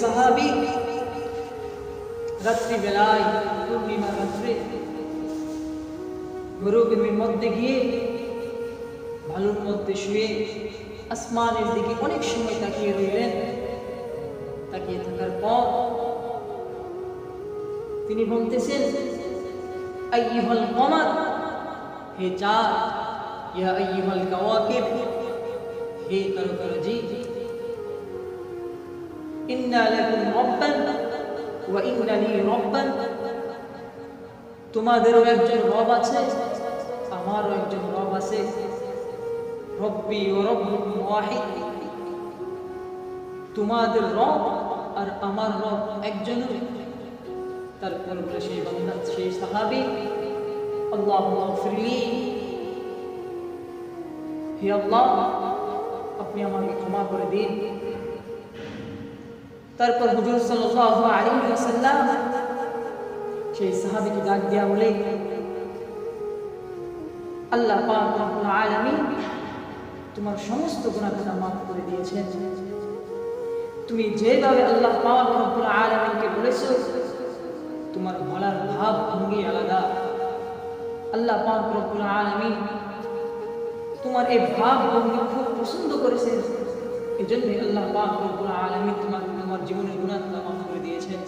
সাহাবী রাত্রিবেলায় পূর্ণিমা রাত্রে মরুভূমির মধ্যে গিয়ে ভালুর মধ্যে শুয়ে আসমানের দিকে অনেক সময় তাকিয়ে রইলেন। তাকিয়ে থাকার পর তিনি বলতেছেন, আইয়ুহাল কমার, হে চাঁদ, ইয়া আইয়ুহাল কাওয়াকিব, হে তারকারাজি, ইন্না লাকুম রাব্বান ওয়া ইন্না লি রাব্বান, তোমাদেরও একজন রব আছে, আমারও একজন রব আছে। রব্বি ওয়া রব্বুকুম ওয়াহিদ, তোমাদের রব আর আমার রব একজনই। তারপর বলে সেই বান্দা, সেই সাহাবী, আল্লাহুম্মা গফিরলি, হে আল্লাহ আপনি আমাকে ক্ষমা করে দিন। তারপর হুজুর সাল্লাল্লাহু আলাইহি ওয়াসাল্লাম সেই সাহাবীকে ডাক দিয়া বলে, আল্লাহ পাক রব্বুল আলামিন তোমার সমস্ত গুনাহ খাতা মাফ করে দিয়েছেন। তুমি যেভাবে আল্লাহ পাক রব্বুল আলামিনকে বলেছো, তোমার বলার ভাব ভঙ্গি আলাদা। আল্লাহ পাক রব্বুল আলামিন তোমার এই ভাব ভঙ্গি খুব পছন্দ করেছেন। এজন্য আল্লাহ পাক রব্বুল আলামিন তোমার জীবনের গুনাহ মাফ করে দিয়েছেন।